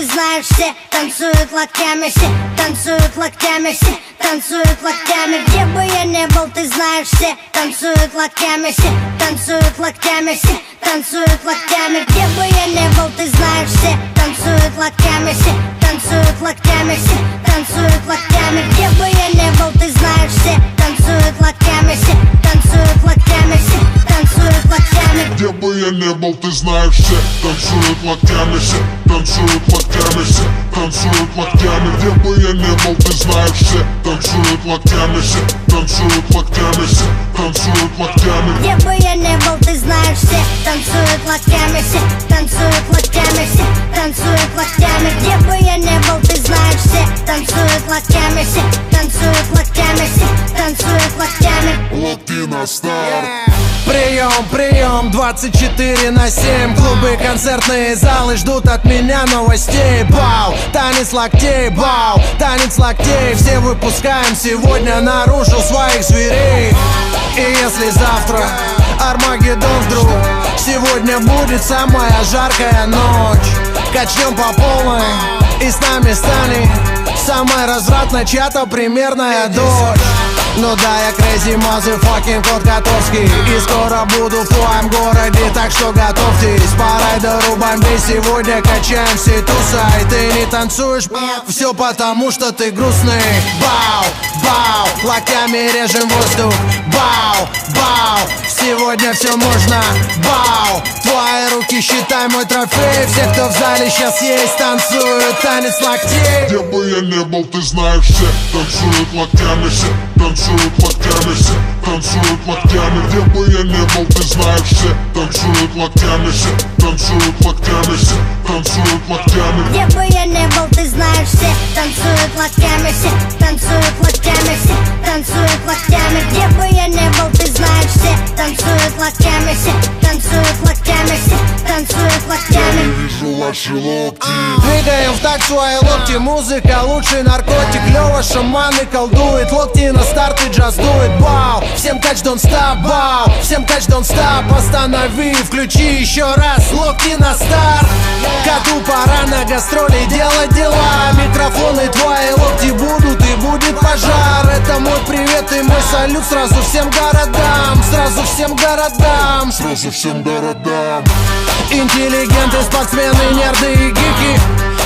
ты знаешь, все танцуют локтями, все танцуют локтями, все танцуют локтями. Где бы я не был, ты знаешь, все танцуют локтями, все танцуют локтями, все танцуют локтями. Где бы я не был, ты знаешь, все танцуют локтями, все танцуют локтями, все танцуют локтями. Где бы я не был, ты знаешь, все танцуют локтями, все танцуют локтями, все танцуют локтями. Где бы я не был, ты знаешь, все танцуют локтями, все танцуют локтями, все танцуют локтями. Где бы я не был, ты знаешь, все танцуют локтями, все танцуют локтями, все танцуют локтями. Где бы я не был, ты знаешь, все танцуют локтями, все танцуют локтями, все танцуют локтями. Где бы я не был, ты знаешь, все танцуют локтями, все танцуют локтями, все танцуют локтями. Локти на старт. Прием, прием, 24/7. Клубы, концертные залы ждут от меня новостей. Бау, танец локтей, бау, танец локтей. Все выпускаем сегодня наружу своих зверей. И если завтра Армагеддон вдруг, сегодня будет самая жаркая ночь. Качнем по полной, и с нами станет самая развратная чья-то примерная дочь. Ну да, я crazy motherfucking кот Котовский, и скоро буду в твоем городе, так что готовьтесь. По райдеру бомбей сегодня качаем все туса. И ты не танцуешь, все потому что ты грустный. Бау, бау, локтями режем воздух. Бау, бау, сегодня все можно. Бау, твои руки считай мой трофей. Все, кто в зале сейчас есть, танцуют танец локтей. Где бы я не был, ты знаешь, все танцуют локтями, все танцуют локтями, все танцуют локтями. Где бы я не был, ты знаешь, все танцуют локтями, все танцуют локтями, все танцуют локтями. Где бы я не был, ты знаешь, все танцуют локтями, все танцуют локтями, все танцуют локтями. Где бы я не был, ты знаешь, все танцуют локтями, все танцуют локтями, все танцуют локтями. Я вижу ваши локти. Двигаем в такт свои локти, музыка лучший наркотик. Лёва шаманы колдует, локти на старт и джаз дует. Бау, всем кач don't stop, бау, всем кач don't stop. Останови, включи еще раз, локти на старт. Коту пора на гастроли делать дела. Микрофоны твои локти будут и будет пожар. Это мой привет и мой салют сразу всем городам. Сразу всем городам. Сразу всем городам. Интеллигенты, спортсмены, нерды и гики.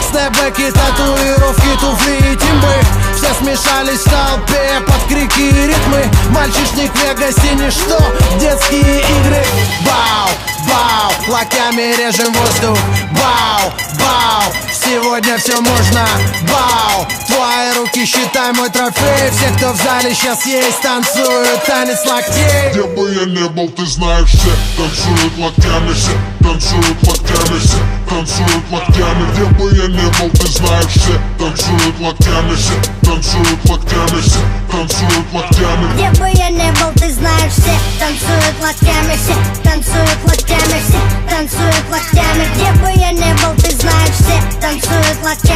Снэпбэки, татуировки, туфли и тимбы. Все смешались в толпе под крики и ритмы. Мальчишник в Вегасе ничто, детские игры. Бау, бау, локтями режем воздух. Бау, бау, сегодня все можно. Бау, твои руки считай мой трофей. Все, кто в зале сейчас есть, танцуют танец локтей. Где бы я не был, ты знаешь, все танцуют локтями, все танцуют локтями, все танцуют локтями. Где бы я не был, ты знаешь, все танцуют локтями, все танцуют локтями, все танцуют локтями. Где бы я не был, ты знаешь, все танцуют локтями, все танцуют локтями, все танцуют локтями. Где бы я не был, ты знаешь, все танцуют локтями.